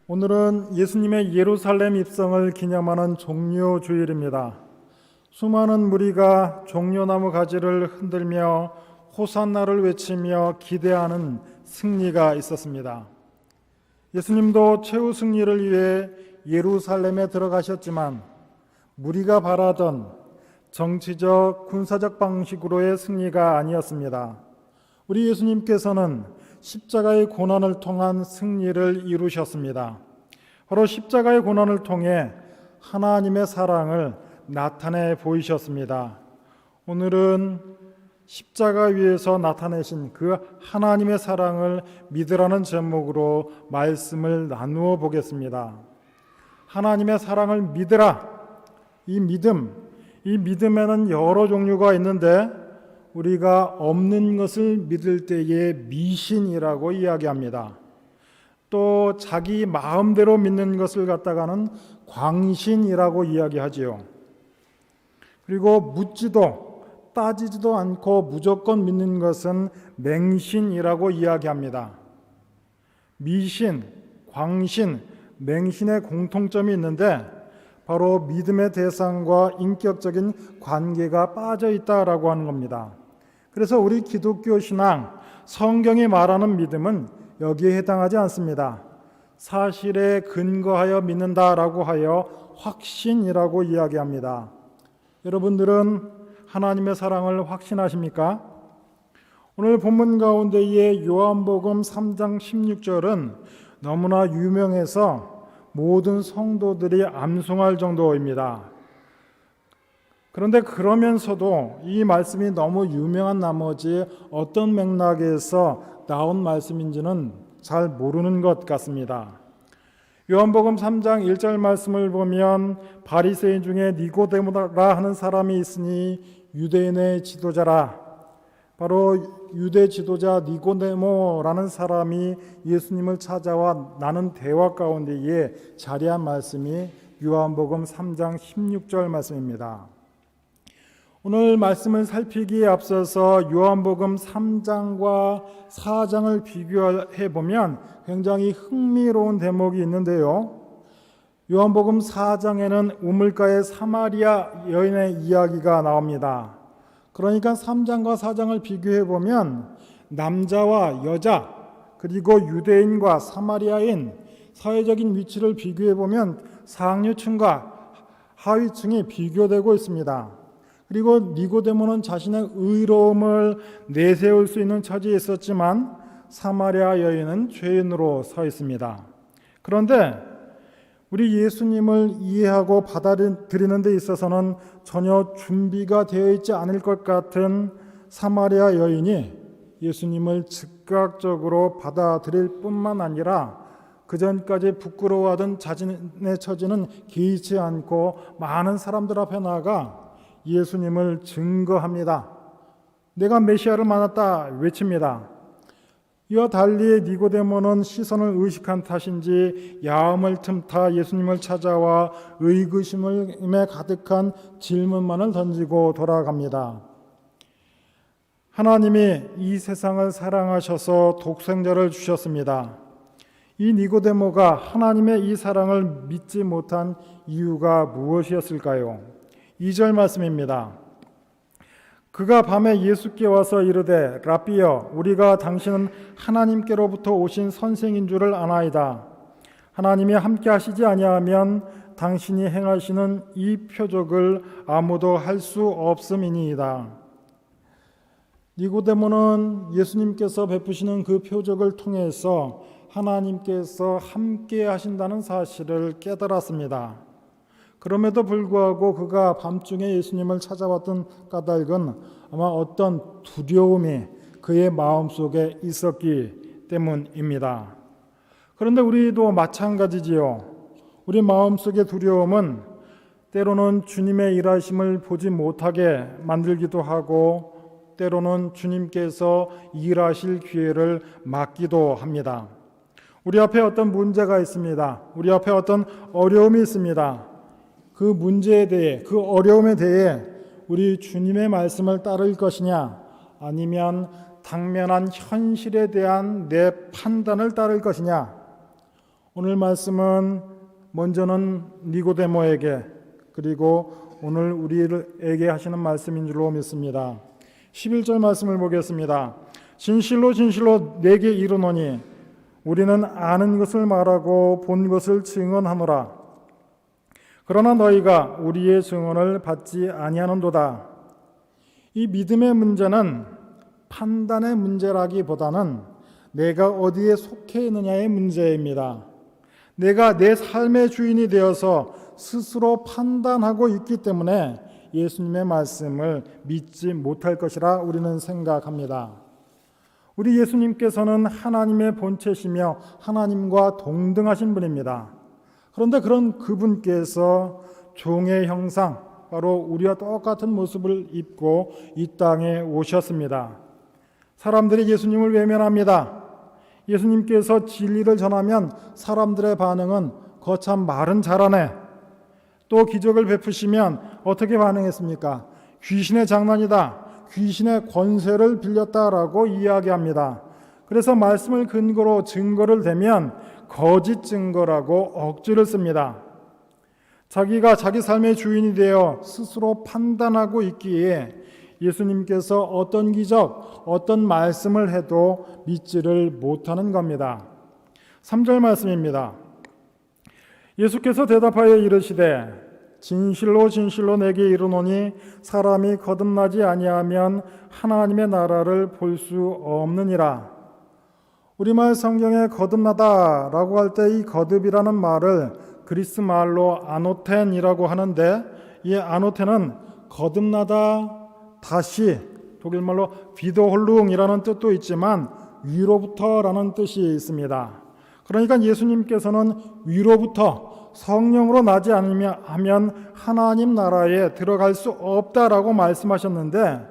오늘은 예수님의 예루살렘 입성을 기념하는 종려 주일입니다. 수많은 무리가 종려나무 가지를 흔들며 호산나를 외치며 기대하는 승리가 있었습니다. 예수님도 최후 승리를 위해 예루살렘에 들어가셨지만 무리가 바라던 정치적, 군사적 방식으로의 승리가 아니었습니다. 우리 예수님께서는 십자가의 고난을 통한 승리를 이루셨습니다. 바로 십자가의 고난을 통해 하나님의 사랑을 나타내 보이셨습니다. 오늘은 십자가 위에서 나타내신 그 하나님의 사랑을 믿으라는 제목으로 말씀을 나누어 보겠습니다. 하나님의 사랑을 믿으라. 이 믿음에는 여러 종류가 있는데 우리가 없는 것을 믿을 때에 미신이라고 이야기합니다. 또 자기 마음대로 믿는 것을 갖다가는 광신이라고 이야기하지요. 그리고 묻지도 따지지도 않고 무조건 믿는 것은 맹신이라고 이야기합니다. 미신, 광신, 맹신의 공통점이 있는데 바로 믿음의 대상과 인격적인 관계가 빠져 있다라고 하는 겁니다. 그래서 우리 기독교 신앙, 성경이 말하는 믿음은 여기에 해당하지 않습니다. 사실에 근거하여 믿는다라고 하여 확신이라고 이야기합니다. 여러분들은 하나님의 사랑을 확신하십니까? 오늘 본문 가운데의 요한복음 3장 16절은 너무나 유명해서 모든 성도들이 암송할 정도입니다. 그런데 그러면서도 이 말씀이 너무 유명한 나머지 어떤 맥락에서 나온 말씀인지는 잘 모르는 것 같습니다. 요한복음 3장 1절 말씀을 보면 바리새인 중에 니고데모라 하는 사람이 있으니 유대인의 지도자라. 바로 유대 지도자 니고데모라는 사람이 예수님을 찾아와 나눈 대화 가운데에 자리한 말씀이 요한복음 3장 16절 말씀입니다. 오늘 말씀을 살피기에 앞서서 요한복음 3장과 4장을 비교해 보면 굉장히 흥미로운 대목이 있는데요. 요한복음 4장에는 우물가의 사마리아 여인의 이야기가 나옵니다. 그러니까 3장과 4장을 비교해 보면 남자와 여자 그리고 유대인과 사마리아인 사회적인 위치를 비교해 보면 상류층과 하위층이 비교되고 있습니다. 그리고 니고데모는 자신의 의로움을 내세울 수 있는 처지에 있었지만 사마리아 여인은 죄인으로 서 있습니다. 그런데 우리 예수님을 이해하고 받아들이는 데 있어서는 전혀 준비가 되어 있지 않을 것 같은 사마리아 여인이 예수님을 즉각적으로 받아들일 뿐만 아니라 그전까지 부끄러워하던 자신의 처지는 개의치 않고 많은 사람들 앞에 나가 예수님을 증거합니다. 내가 메시아를 만났다 외칩니다. 이와 달리 니고데모는 시선을 의식한 탓인지 야음을 틈타 예수님을 찾아와 의구심에 가득한 질문만을 던지고 돌아갑니다. 하나님이 이 세상을 사랑하셔서 독생자를 주셨습니다. 이 니고데모가 하나님의 이 사랑을 믿지 못한 이유가 무엇이었을까요? 2절 말씀입니다. 그가 밤에 예수께 와서 이르되 라삐여 우리가 당신은 하나님께로부터 오신 선생인 줄을 아나이다. 하나님이 함께 하시지 아니하면 당신이 행하시는 이 표적을 아무도 할 수 없음이니이다. 니고데모는 예수님께서 베푸시는 그 표적을 통해서 하나님께서 함께 하신다는 사실을 깨달았습니다. 그럼에도 불구하고 그가 밤중에 예수님을 찾아왔던 까닭은 아마 어떤 두려움이 그의 마음속에 있었기 때문입니다. 그런데 우리도 마찬가지지요. 우리 마음속의 두려움은 때로는 주님의 일하심을 보지 못하게 만들기도 하고 때로는 주님께서 일하실 기회를 막기도 합니다. 우리 앞에 어떤 문제가 있습니다. 우리 앞에 어떤 어려움이 있습니다. 그 문제에 대해, 그 어려움에 대해 우리 주님의 말씀을 따를 것이냐 아니면 당면한 현실에 대한 내 판단을 따를 것이냐 오늘 말씀은 먼저는 니고데모에게 그리고 오늘 우리에게 하시는 말씀인 줄로 믿습니다. 11절 말씀을 보겠습니다. 진실로 진실로 내게 이르노니 우리는 아는 것을 말하고 본 것을 증언하노라. 그러나 너희가 우리의 증언을 받지 아니하는도다. 이 믿음의 문제는 판단의 문제라기보다는 내가 어디에 속해 있느냐의 문제입니다. 내가 내 삶의 주인이 되어서 스스로 판단하고 있기 때문에 예수님의 말씀을 믿지 못할 것이라 우리는 생각합니다. 우리 예수님께서는 하나님의 본체시며 하나님과 동등하신 분입니다. 그런데 그런 그분께서 종의 형상, 바로 우리와 똑같은 모습을 입고 이 땅에 오셨습니다. 사람들이 예수님을 외면합니다. 예수님께서 진리를 전하면 사람들의 반응은 거참 말은 잘하네. 또 기적을 베푸시면 어떻게 반응했습니까? 귀신의 장난이다. 귀신의 권세를 빌렸다라고 이야기합니다. 그래서 말씀을 근거로 증거를 대면 거짓 증거라고 억지를 씁니다. 자기가 자기 삶의 주인이 되어 스스로 판단하고 있기에 예수님께서 어떤 기적, 어떤 말씀을 해도 믿지를 못하는 겁니다. 3절 말씀입니다. 예수께서 대답하여 이르시되 진실로 진실로 내게 이르노니 사람이 거듭나지 아니하면 하나님의 나라를 볼 수 없느니라. 우리말 성경에 거듭나다라고 할 때 이 거듭이라는 말을 그리스 말로 아노텐이라고 하는데 이 아노텐은 거듭나다 다시 독일말로 비도홀룽이라는 뜻도 있지만 위로부터라는 뜻이 있습니다. 그러니까 예수님께서는 위로부터 성령으로 나지 않으면 하면 하나님 나라에 들어갈 수 없다라고 말씀하셨는데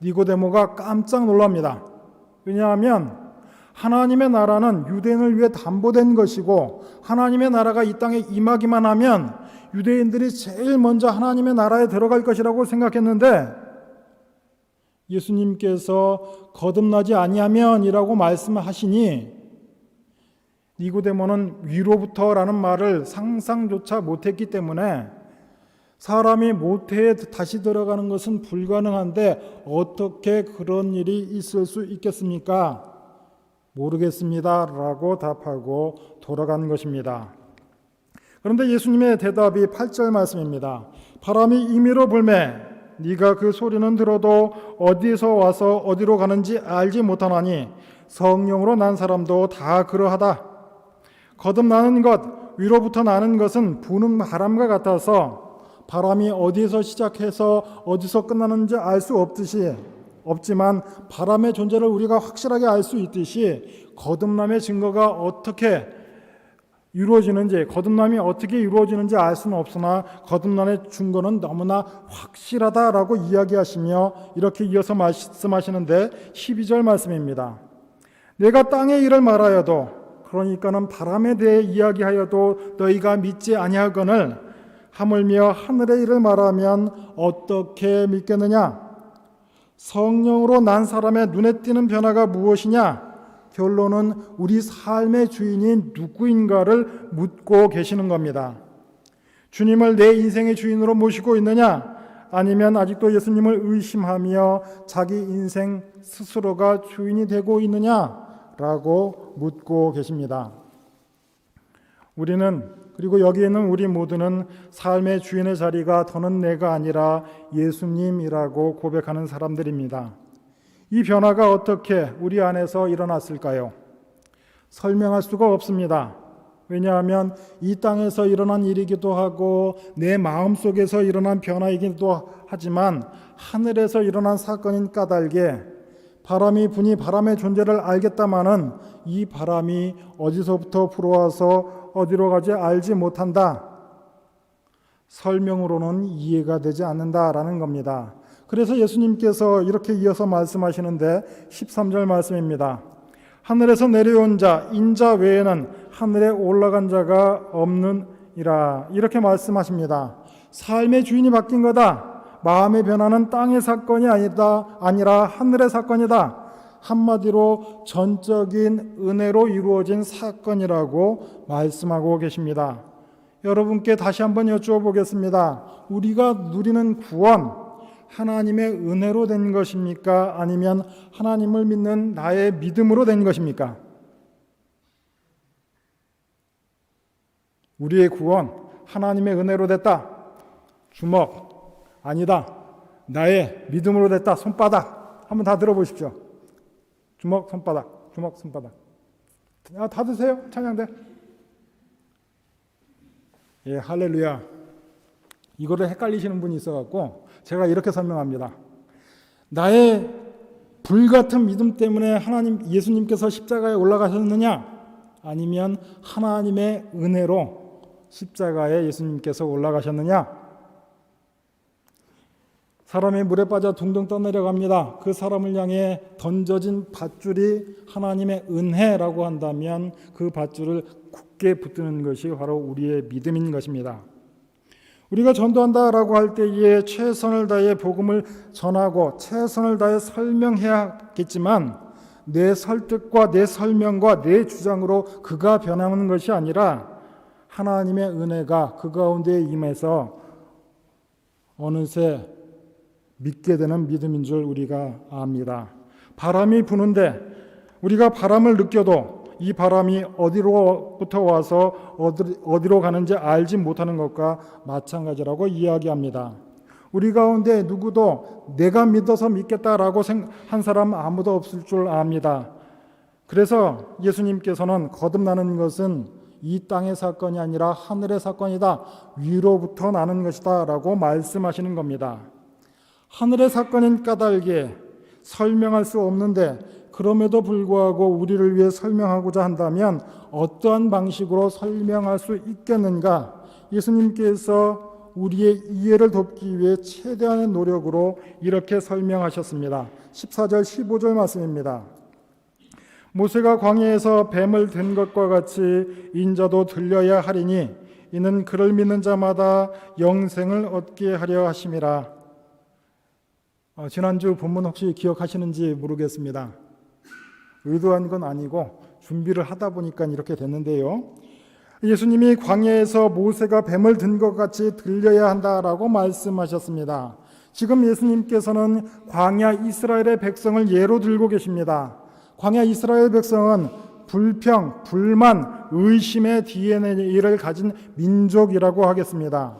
니고데모가 깜짝 놀랍니다. 왜냐하면 하나님의 나라는 유대인을 위해 담보된 것이고 하나님의 나라가 이 땅에 임하기만 하면 유대인들이 제일 먼저 하나님의 나라에 들어갈 것이라고 생각했는데 예수님께서 거듭나지 아니하면이라고 말씀하시니 니고데모는 위로부터라는 말을 상상조차 못했기 때문에 사람이 모태에 다시 들어가는 것은 불가능한데 어떻게 그런 일이 있을 수 있겠습니까? 모르겠습니다 라고 답하고 돌아간 것입니다. 그런데 예수님의 대답이 8절 말씀입니다. 바람이 임의로 불매 네가 그 소리는 들어도 어디서 와서 어디로 가는지 알지 못하나니 성령으로 난 사람도 다 그러하다. 거듭나는 것, 위로부터 나는 것은 부는 바람과 같아서 바람이 어디에서 시작해서 어디서 끝나는지 알 수 없지만 바람의 존재를 우리가 확실하게 알 수 있듯이 거듭남의 증거가 어떻게 이루어지는지, 거듭남이 어떻게 이루어지는지 알 수는 없으나 거듭남의 증거는 너무나 확실하다라고 이야기하시며 이렇게 이어서 말씀하시는데 12절 말씀입니다. 내가 땅의 일을 말하여도 그러니까는 바람에 대해 이야기하여도 너희가 믿지 아니하거늘 하물며 하늘의 일을 말하면 어떻게 믿겠느냐? 성령으로 난 사람의 눈에 띄는 변화가 무엇이냐? 결론은 우리 삶의 주인이 누구인가를 묻고 계시는 겁니다. 주님을 내 인생의 주인으로 모시고 있느냐? 아니면 아직도 예수님을 의심하며 자기 인생 스스로가 주인이 되고 있느냐라고 묻고 계십니다. 우리는 그리고 여기 있는 우리 모두는 삶의 주인의 자리가 더는 내가 아니라 예수님이라고 고백하는 사람들입니다. 이 변화가 어떻게 우리 안에서 일어났을까요? 설명할 수가 없습니다. 왜냐하면 이 땅에서 일어난 일이기도 하고 내 마음속에서 일어난 변화이기도 하지만 하늘에서 일어난 사건인 까닭에 바람이 부니 바람의 존재를 알겠다마는 이 바람이 어디서부터 불어와서 어디로 가지 알지 못한다. 설명으로는 이해가 되지 않는다라는 겁니다. 그래서 예수님께서 이렇게 이어서 말씀하시는데 13절 말씀입니다. 하늘에서 내려온 자, 인자 외에는 하늘에 올라간 자가 없느니라. 이렇게 말씀하십니다. 삶의 주인이 바뀐 거다. 마음의 변화는 땅의 사건이 아니라 하늘의 사건이다. 한마디로 전적인 은혜로 이루어진 사건이라고 말씀하고 계십니다. 여러분께 다시 한번 여쭈어 보겠습니다. 우리가 누리는 구원, 하나님의 은혜로 된 것입니까? 아니면 하나님을 믿는 나의 믿음으로 된 것입니까? 우리의 구원, 하나님의 은혜로 됐다. 주먹, 아니다. 나의 믿음으로 됐다. 손바닥. 한번 다 들어보십시오. 주먹, 손바닥, 주먹, 손바닥. 다 드세요. 찬양대. 예, 할렐루야. 이거를 헷갈리시는 분이 있어갖고 제가 이렇게 설명합니다. 나의 불같은 믿음 때문에 예수님께서 십자가에 올라가셨느냐? 아니면 하나님의 은혜로 십자가에 예수님께서 올라가셨느냐? 사람이 물에 빠져 둥둥 떠내려갑니다. 그 사람을 향해 던져진 밧줄이 하나님의 은혜라고 한다면 그 밧줄을 굳게 붙드는 것이 바로 우리의 믿음인 것입니다. 우리가 전도한다라고 할 때에 최선을 다해 복음을 전하고 최선을 다해 설명해야겠지만 내 설득과 내 설명과 내 주장으로 그가 변하는 것이 아니라 하나님의 은혜가 그 가운데 임해서 어느새 믿게 되는 믿음인 줄 우리가 압니다. 바람이 부는데 우리가 바람을 느껴도 이 바람이 어디로부터 와서 어디로 가는지 알지 못하는 것과 마찬가지라고 이야기합니다. 우리 가운데 누구도 내가 믿어서 믿겠다라고 한 사람 아무도 없을 줄 압니다. 그래서 예수님께서는 거듭나는 것은 이 땅의 사건이 아니라 하늘의 사건이다. 위로부터 나는 것이다 라고 말씀하시는 겁니다. 하늘의 사건인 까닭에 설명할 수 없는데 그럼에도 불구하고 우리를 위해 설명하고자 한다면 어떠한 방식으로 설명할 수 있겠는가? 예수님께서 우리의 이해를 돕기 위해 최대한의 노력으로 이렇게 설명하셨습니다. 14절 15절 말씀입니다. 모세가 광야에서 뱀을 든 것과 같이 인자도 들려야 하리니 이는 그를 믿는 자마다 영생을 얻게 하려 하심이라. 지난주 본문 혹시 기억하시는지 모르겠습니다. 의도한 건 아니고 준비를 하다 보니까 이렇게 됐는데요. 예수님이 광야에서 모세가 뱀을 든 것 같이 들려야 한다라고 말씀하셨습니다. 지금 예수님께서는 광야 이스라엘의 백성을 예로 들고 계십니다. 광야 이스라엘 백성은 불평, 불만, 의심의 DNA를 가진 민족이라고 하겠습니다.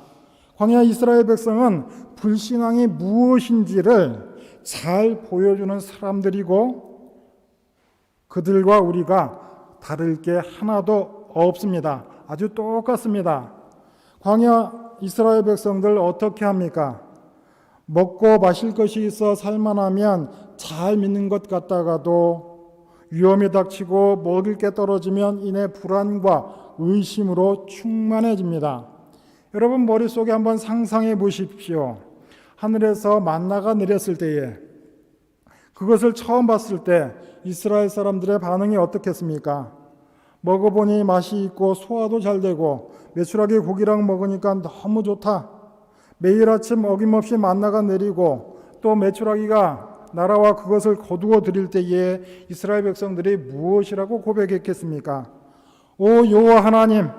광야 이스라엘 백성은 불신앙이 무엇인지를 잘 보여주는 사람들이고 그들과 우리가 다를 게 하나도 없습니다. 아주 똑같습니다. 광야 이스라엘 백성들 어떻게 합니까? 먹고 마실 것이 있어 살만하면 잘 믿는 것 같다가도 위험이 닥치고 먹을 게 떨어지면 이내 불안과 의심으로 충만해집니다. 여러분 머릿속에 한번 상상해 보십시오. 하늘에서 만나가 내렸을 때에 그것을 처음 봤을 때 이스라엘 사람들의 반응이 어떻겠습니까? 먹어보니 맛이 있고 소화도 잘 되고 메추라기 고기랑 먹으니까 너무 좋다. 매일 아침 어김없이 만나가 내리고 또 메추라기가 나라와 그것을 거두어 드릴 때에 이스라엘 백성들이 무엇이라고 고백했겠습니까? 오 여호와 하나님,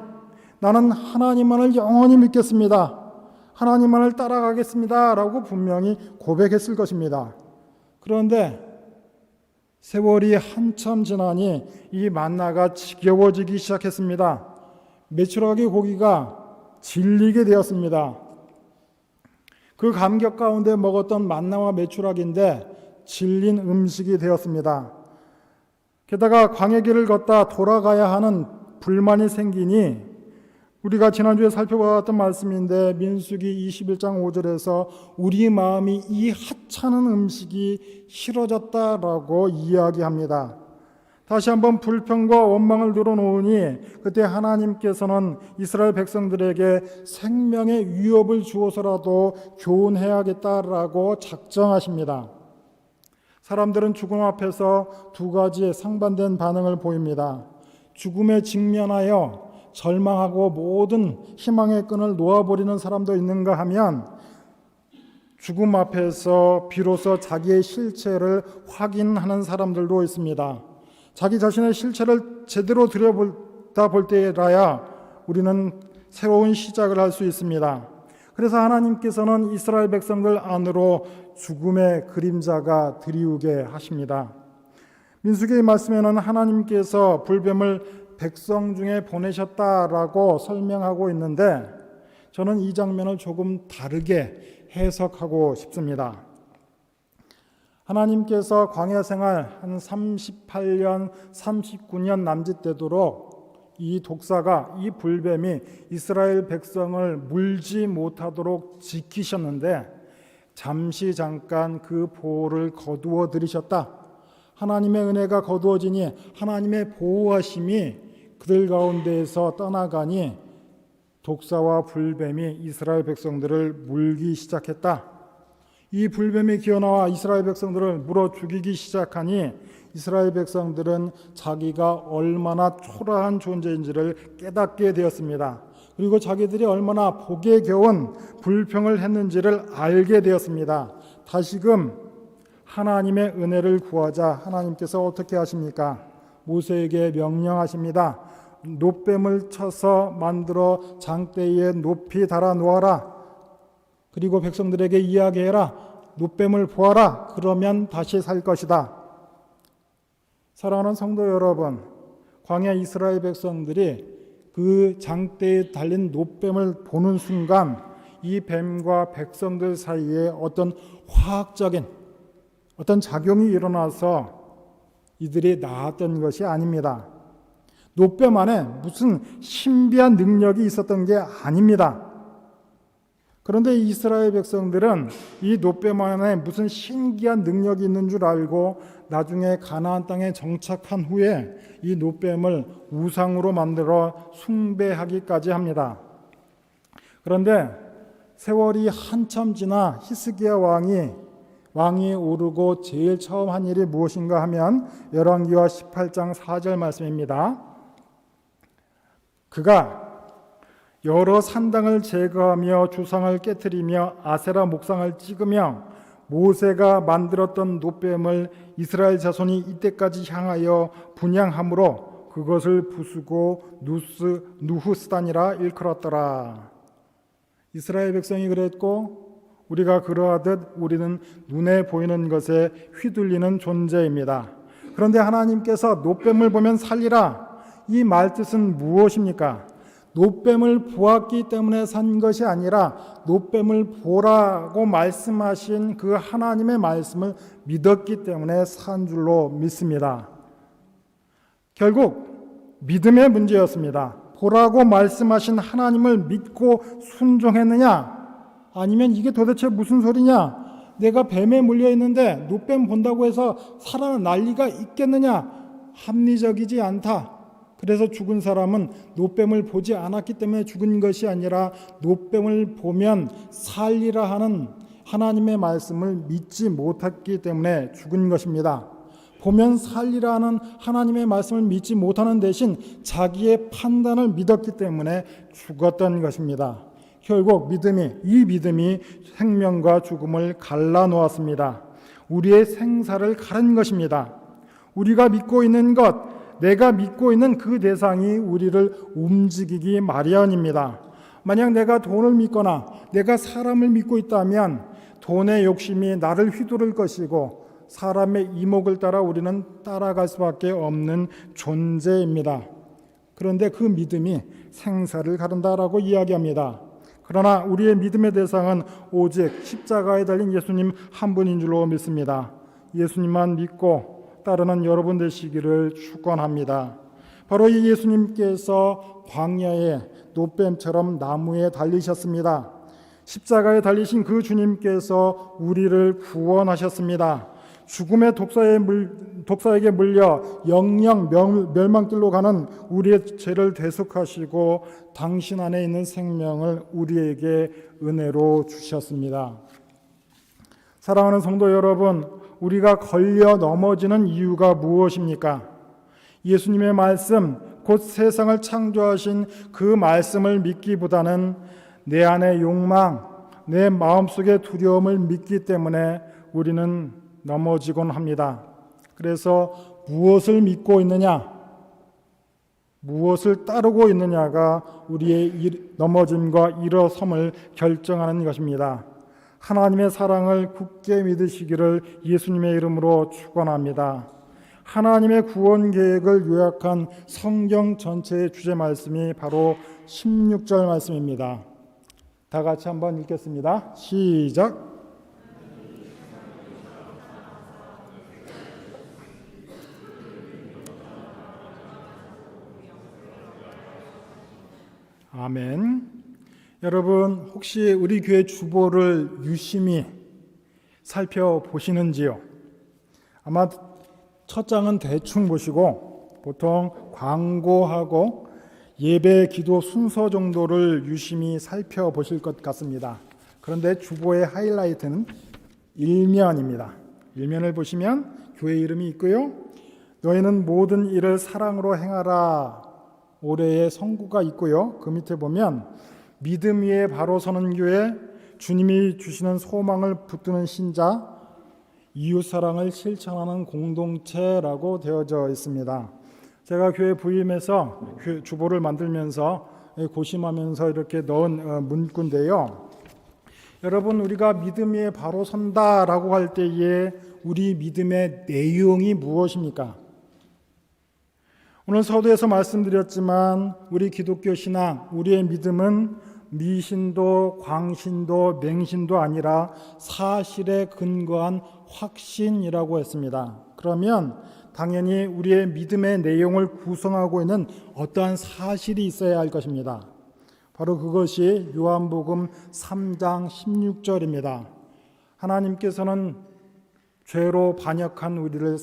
나는 하나님만을 영원히 믿겠습니다. 하나님만을 따라가겠습니다 라고 분명히 고백했을 것입니다. 그런데 세월이 한참 지나니 이 만나가 지겨워지기 시작했습니다. 메추라기 고기가 질리게 되었습니다. 그 감격 가운데 먹었던 만나와 메추라기인데 질린 음식이 되었습니다. 게다가 광야길을 걷다 돌아가야 하는 불만이 생기니 우리가 지난주에 살펴봤던 말씀인데 민수기 21장 5절에서 우리 마음이 이 하찮은 음식이 싫어졌다라고 이야기합니다. 다시 한번 불평과 원망을 늘어놓으니 그때 하나님께서는 이스라엘 백성들에게 생명의 위협을 주어서라도 교훈해야겠다라고 작정하십니다. 사람들은 죽음 앞에서 두 가지의 상반된 반응을 보입니다. 죽음에 직면하여 절망하고 모든 희망의 끈을 놓아버리는 사람도 있는가 하면 죽음 앞에서 비로소 자기의 실체를 확인하는 사람들도 있습니다. 자기 자신의 실체를 제대로 들여다볼 때라야 우리는 새로운 시작을 할 수 있습니다. 그래서 하나님께서는 이스라엘 백성들 안으로 죽음의 그림자가 드리우게 하십니다. 민수기의 말씀에는 하나님께서 불뱀을 백성 중에 보내셨다라고 설명하고 있는데 저는 이 장면을 조금 다르게 해석하고 싶습니다. 하나님께서 광야 생활 한 38년, 39년 남짓되도록 이 독사가, 이 불뱀이 이스라엘 백성을 물지 못하도록 지키셨는데 잠시 잠깐 그 보호를 거두어 들이셨다. 하나님의 은혜가 거두어지니 하나님의 보호하심이 그들 가운데에서 떠나가니 독사와 불뱀이 이스라엘 백성들을 물기 시작했다. 이 불뱀이 기어나와 이스라엘 백성들을 물어 죽이기 시작하니 이스라엘 백성들은 자기가 얼마나 초라한 존재인지를 깨닫게 되었습니다. 그리고 자기들이 얼마나 복에 겨운 불평을 했는지를 알게 되었습니다. 다시금 하나님의 은혜를 구하자 하나님께서 어떻게 하십니까? 모세에게 명령하십니다. 놋뱀을 쳐서 만들어 장대에 높이 달아 놓아라. 그리고 백성들에게 이야기해라. 놋뱀을 보아라. 그러면 다시 살 것이다. 사랑하는 성도 여러분, 광야 이스라엘 백성들이 그 장대에 달린 놋뱀을 보는 순간 이 뱀과 백성들 사이에 어떤 화학적인 어떤 작용이 일어나서 이들이 나았던 것이 아닙니다. 놋뱀 안에 무슨 신비한 능력이 있었던 게 아닙니다. 그런데 이스라엘 백성들은 이 놋뱀 안에 무슨 신기한 능력이 있는 줄 알고 나중에 가나안 땅에 정착한 후에 이 놋뱀을 우상으로 만들어 숭배하기까지 합니다. 그런데 세월이 한참 지나 히스기야 왕이 오르고 제일 처음 한 일이 무엇인가 하면 열왕기하 18장 4절 말씀입니다. 그가 여러 산당을 제거하며 주상을 깨뜨리며 아세라 목상을 찍으며 모세가 만들었던 놋뱀을 이스라엘 자손이 이때까지 향하여 분향함으로 그것을 부수고 누후스단이라 일컬었더라. 이스라엘 백성이 그랬고 우리가 그러하듯 우리는 눈에 보이는 것에 휘둘리는 존재입니다. 그런데 하나님께서 놋뱀을 보면 살리라. 이 말뜻은 무엇입니까? 놋뱀을 보았기 때문에 산 것이 아니라 놋뱀을 보라고 말씀하신 그 하나님의 말씀을 믿었기 때문에 산 줄로 믿습니다. 결국 믿음의 문제였습니다. 보라고 말씀하신 하나님을 믿고 순종했느냐? 아니면 이게 도대체 무슨 소리냐? 내가 뱀에 물려 있는데 놋뱀 본다고 해서 살아날 난리가 있겠느냐? 합리적이지 않다. 그래서 죽은 사람은 놋뱀을 보지 않았기 때문에 죽은 것이 아니라 놋뱀을 보면 살리라 하는 하나님의 말씀을 믿지 못했기 때문에 죽은 것입니다. 보면 살리라 하는 하나님의 말씀을 믿지 못하는 대신 자기의 판단을 믿었기 때문에 죽었던 것입니다. 결국 이 믿음이 생명과 죽음을 갈라놓았습니다. 우리의 생사를 가른 것입니다. 우리가 믿고 있는 것, 내가 믿고 있는 그 대상이 우리를 움직이기 마련입니다. 만약 내가 돈을 믿거나 내가 사람을 믿고 있다면 돈의 욕심이 나를 휘두를 것이고 사람의 이목을 따라 우리는 따라갈 수밖에 없는 존재입니다. 그런데 그 믿음이 생사를 가른다라고 이야기합니다. 그러나 우리의 믿음의 대상은 오직 십자가에 달린 예수님 한 분인 줄로 믿습니다. 예수님만 믿고 따르는 여러분 되시기를 축원합니다. 바로 이 예수님께서 광야에 놋뱀처럼 나무에 달리셨습니다. 십자가에 달리신 그 주님께서 우리를 구원하셨습니다. 죽음의 독사에게 물려 영영 멸망길로 가는 우리의 죄를 대속하시고 당신 안에 있는 생명을 우리에게 은혜로 주셨습니다. 사랑하는 성도 여러분, 우리가 걸려 넘어지는 이유가 무엇입니까? 예수님의 말씀, 곧 세상을 창조하신 그 말씀을 믿기보다는 내 안의 욕망, 내 마음속의 두려움을 믿기 때문에 우리는 넘어지곤 합니다. 그래서 무엇을 믿고 있느냐, 무엇을 따르고 있느냐가 우리의 넘어짐과 일어섬을 결정하는 것입니다. 하나님의 사랑을 굳게 믿으시기를 예수님의 이름으로 축원합니다. 하나님의 구원 계획을 요약한 성경 전체의 주제 말씀이 바로 16절 말씀입니다. 다 같이 한번 읽겠습니다. 시작. 아멘. 여러분, 혹시 우리 교회 주보를 유심히 살펴보시는지요? 아마 첫 장은 대충 보시고 보통 광고하고 예배 기도 순서 정도를 유심히 살펴보실 것 같습니다. 그런데 주보의 하이라이트는 1면입니다. 1면을 보시면 교회 이름이 있고요. 너희는 모든 일을 사랑으로 행하라 올해의 성구가 있고요. 그 밑에 보면 믿음 위에 바로 서는 교회, 주님이 주시는 소망을 붙드는 신자, 이웃사랑을 실천하는 공동체라고 되어져 있습니다. 제가 교회 부임해서 주보를 만들면서 고심하면서 이렇게 넣은 문구인데요. 여러분, 우리가 믿음 위에 바로 선다라고 할 때에 우리 믿음의 내용이 무엇입니까? 오늘 서두에서 말씀드렸지만 우리 기독교 신앙, 우리의 믿음은 미신도, 광신도, 맹신도 아니라 사실에 근거한 확신이라고 했습니다. 그러면 당연히 우리의 믿음의 내용을 구성하고 있는 어떠한 사실이 있어야 할 것입니다. 바로 그것이 요한복음 3장 16절입니다. 하나님께서는 죄로 반역한 우리를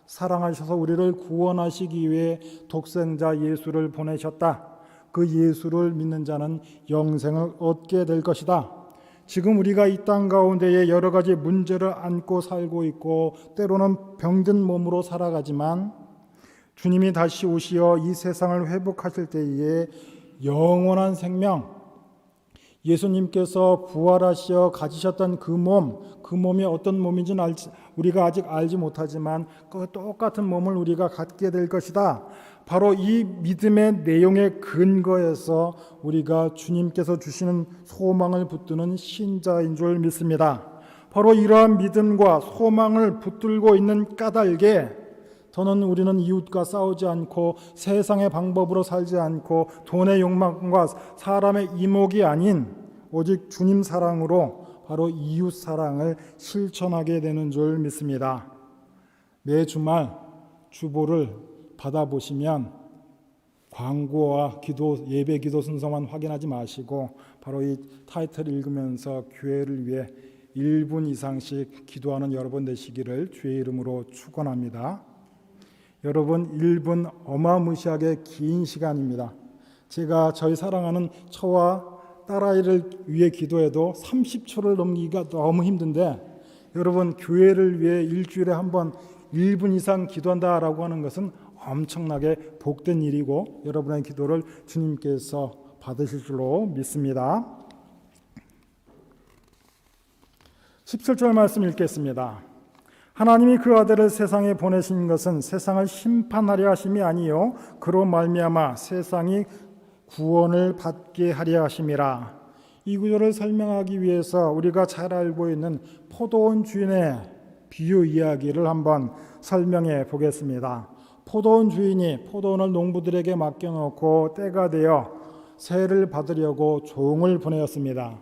사랑하셔서 우리를 구원하시기 위해 독생자 예수를 보내셨다. 그 예수를 믿는 자는 영생을 얻게 될 것이다. 지금 우리가 이 땅 가운데에 여러 가지 문제를 안고 살고 있고 때로는 병든 몸으로 살아가지만 주님이 다시 오시어 이 세상을 회복하실 때에 영원한 생명, 예수님께서 부활하시어 가지셨던 그 몸이 어떤 몸인지는 우리가 아직 알지 못하지만 그 똑같은 몸을 우리가 갖게 될 것이다. 바로 이 믿음의 내용의 근거에서 우리가 주님께서 주시는 소망을 붙드는 신자인 줄 믿습니다. 바로 이러한 믿음과 소망을 붙들고 있는 까닭에 우리는 이웃과 싸우지 않고 세상의 방법으로 살지 않고 돈의 욕망과 사람의 이목이 아닌 오직 주님 사랑으로 바로 이웃 사랑을 실천하게 되는 줄 믿습니다. 매 주말 주보를 받아보시면 광고와 예배 기도 순서만 확인하지 마시고 바로 이 타이틀 읽으면서 교회를 위해 1분 이상씩 기도하는 여러분 되시기를 주의 이름으로 축원합니다. 여러분, 1분 어마무시하게 긴 시간입니다. 제가 저희 사랑하는 처와 딸아이를 위해 기도해도 30초를 넘기기가 너무 힘든데 여러분, 교회를 위해 일주일에 한 번 1분 이상 기도한다라고 하는 것은 엄청나게 복된 일이고 여러분의 기도를 주님께서 받으실 줄로 믿습니다. 17절 말씀 읽겠습니다. 하나님이 그 아들을 세상에 보내신 것은 세상을 심판하려 하심이 아니요 그로 말미암아 세상이 구원을 받게 하려 하심이라. 이 구절을 설명하기 위해서 우리가 잘 알고 있는 포도원 주인의 비유 이야기를 한번 설명해 보겠습니다. 포도원 주인이 포도원을 농부들에게 맡겨놓고 때가 되어 세를 받으려고 종을 보내었습니다.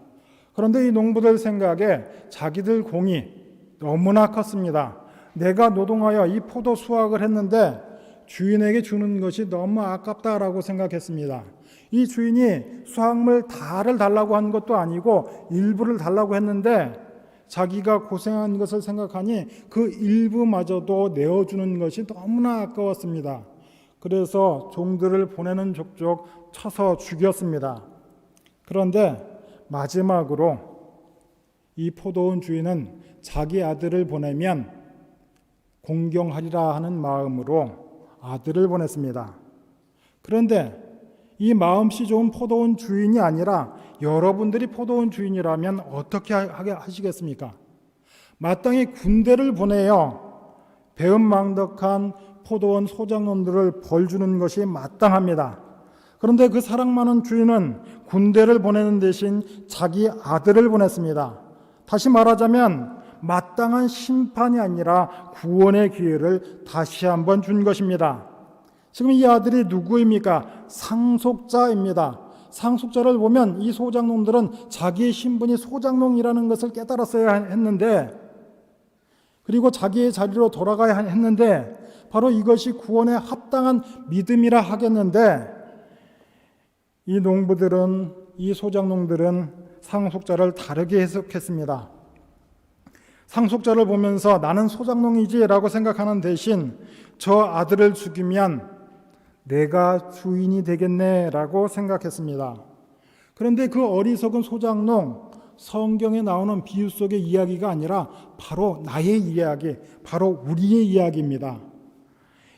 그런데 이 농부들 생각에 자기들 공이 너무나 컸습니다. 내가 노동하여 이 포도 수확을 했는데 주인에게 주는 것이 너무 아깝다라고 생각했습니다. 이 주인이 수확물 다를 달라고 한 것도 아니고 일부를 달라고 했는데 자기가 고생한 것을 생각하니 그 일부마저도 내어주는 것이 너무나 아까웠습니다. 그래서 종들을 보내는 족족 쳐서 죽였습니다. 그런데 마지막으로 이 포도원 주인은 자기 아들을 보내면 공경하리라 하는 마음으로 아들을 보냈습니다. 그런데 이 마음씨 좋은 포도원 주인이 아니라 여러분들이 포도원 주인이라면 어떻게 하시겠습니까? 마땅히 군대를 보내어 배은망덕한 포도원 소장놈들을 벌주는 것이 마땅합니다. 그런데 그 사랑 많은 주인은 군대를 보내는 대신 자기 아들을 보냈습니다. 다시 말하자면 마땅한 심판이 아니라 구원의 기회를 다시 한번 준 것입니다. 지금 이 아들이 누구입니까? 상속자입니다. 상속자를 보면 이 소장농들은 자기의 신분이 소장농이라는 것을 깨달았어야 했는데, 그리고 자기의 자리로 돌아가야 했는데, 바로 이것이 구원에 합당한 믿음이라 하겠는데, 이 농부들은, 이 소장농들은 상속자를 다르게 해석했습니다. 상속자를 보면서 나는 소장농이지 라고 생각하는 대신 저 아들을 죽이면 내가 주인이 되겠네 라고 생각했습니다. 그런데 그 어리석은 소장농, 성경에 나오는 비유 속의 이야기가 아니라 바로 나의 이야기, 바로 우리의 이야기입니다.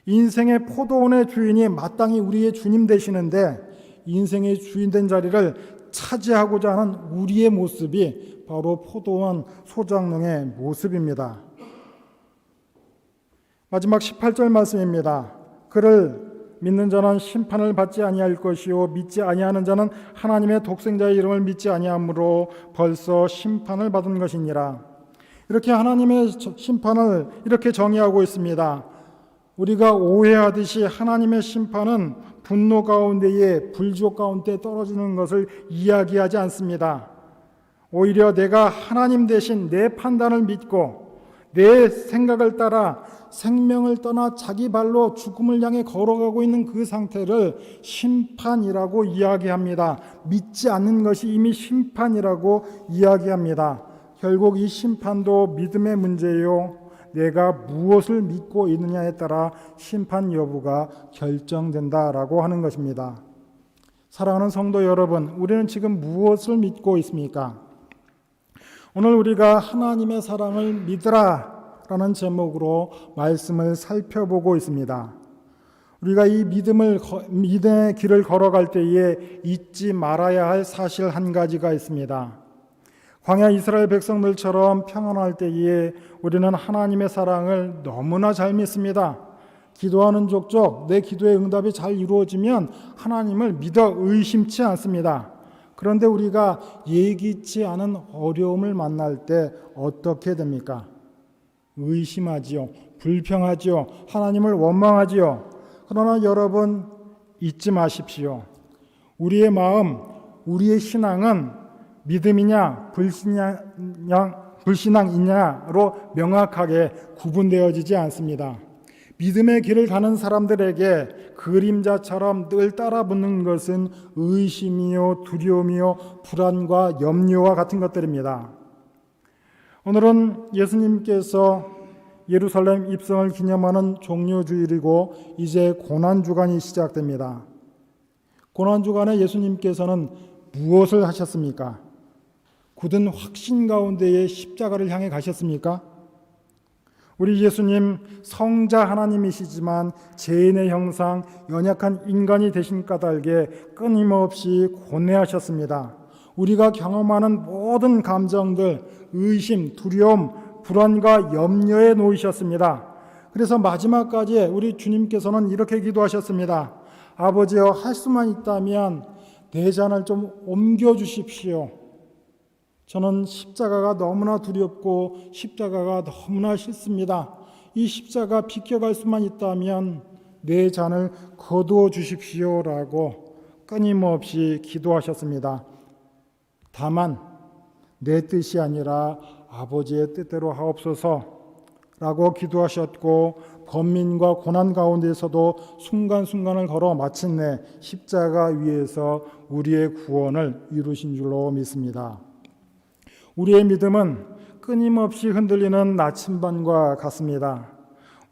인생의 포도원의 주인이 마땅히 우리의 주님 되시는데 인생의 주인된 자리를 차지하고자 하는 우리의 모습이 바로 포도원 소장농의 모습입니다. 마지막 18절 말씀입니다. 그를 믿는 자는 심판을 받지 아니할 것이요 믿지 아니하는 자는 하나님의 독생자의 이름을 믿지 아니하므로 벌써 심판을 받은 것이니라. 이렇게 하나님의 심판을 이렇게 정의하고 있습니다. 우리가 오해하듯이 하나님의 심판은 분노 가운데에 불지옥 가운데 떨어지는 것을 이야기하지 않습니다. 오히려 내가 하나님 대신 내 판단을 믿고 내 생각을 따라 생명을 떠나 자기 발로 죽음을 향해 걸어가고 있는 그 상태를 심판이라고 이야기합니다. 믿지 않는 것이 이미 심판이라고 이야기합니다. 결국 이 심판도 믿음의 문제요, 내가 무엇을 믿고 있느냐에 따라 심판 여부가 결정된다라고 하는 것입니다. 사랑하는 성도 여러분, 우리는 지금 무엇을 믿고 있습니까? 오늘 우리가 하나님의 사랑을 믿으라 라는 제목으로 말씀을 살펴보고 있습니다. 우리가 이 믿음의 길을 걸어갈 때에 잊지 말아야 할 사실 한 가지가 있습니다. 광야 이스라엘 백성들처럼 평안할 때에 우리는 하나님의 사랑을 너무나 잘 믿습니다. 기도하는 족족 내 기도의 응답이 잘 이루어지면 하나님을 믿어 의심치 않습니다. 그런데 우리가 예기치 않은 어려움을 만날 때 어떻게 됩니까? 의심하지요. 불평하지요. 하나님을 원망하지요. 그러나 여러분 잊지 마십시오. 우리의 마음, 우리의 신앙은 믿음이냐 불신앙이냐로 명확하게 구분되어지지 않습니다. 믿음의 길을 가는 사람들에게 그림자처럼 늘 따라붙는 것은 의심이요, 두려움이요, 불안과 염려와 같은 것들입니다. 오늘은 예수님께서 예루살렘 입성을 기념하는 종료주일이고 이제 고난주간이 시작됩니다. 고난주간에 예수님께서는 무엇을 하셨습니까? 굳은 확신 가운데에 십자가를 향해 가셨습니까? 우리 예수님 성자 하나님이시지만 죄인의 형상, 연약한 인간이 되신 까닭에 끊임없이 고뇌하셨습니다. 우리가 경험하는 모든 감정들, 의심, 두려움, 불안과 염려에 놓이셨습니다. 그래서 마지막까지 우리 주님께서는 이렇게 기도하셨습니다. 아버지여, 할 수만 있다면 내 잔을 좀 옮겨주십시오. 저는 십자가가 너무나 두렵고 십자가가 너무나 싫습니다. 이 십자가 비켜갈 수만 있다면 내 잔을 거두어 주십시오라고 끊임없이 기도하셨습니다. 다만 내 뜻이 아니라 아버지의 뜻대로 하옵소서라고 기도하셨고 번민과 고난 가운데서도 순간순간을 걸어 마침내 십자가 위에서 우리의 구원을 이루신 줄로 믿습니다. 우리의 믿음은 끊임없이 흔들리는 나침반과 같습니다.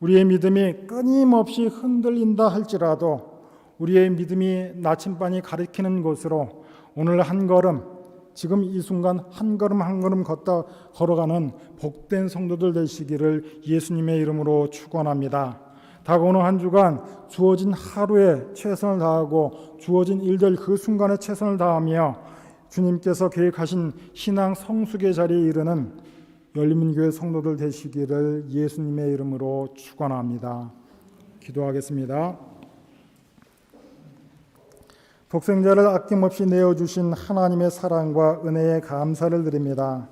우리의 믿음이 끊임없이 흔들린다 할지라도 우리의 믿음이 나침반이 가리키는 곳으로 오늘 한 걸음, 지금 이 순간 한 걸음 한 걸음 걸어가는 복된 성도들 되시기를 예수님의 이름으로 축원합니다. 다가오는 한 주간 주어진 하루에 최선을 다하고 주어진 일들 그 순간에 최선을 다하며 주님께서 계획하신 신앙 성숙의 자리에 이르는 열린민교회 성도들 되시기를 예수님의 이름으로 축원합니다. 기도하겠습니다. 독생자를 아낌없이 내어주신 하나님의 사랑과 은혜에 감사를 드립니다.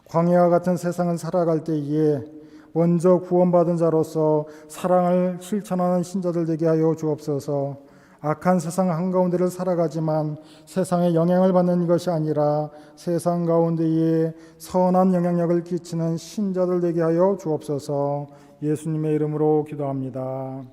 광야와 같은 세상을 살아갈 때에 먼저 구원받은 자로서 사랑을 실천하는 신자들 되게 하여 주옵소서. 악한 세상 한가운데를 살아가지만 세상에 영향을 받는 것이 아니라 세상 가운데에 선한 영향력을 끼치는 신자들 되게 하여 주옵소서. 예수님의 이름으로 기도합니다.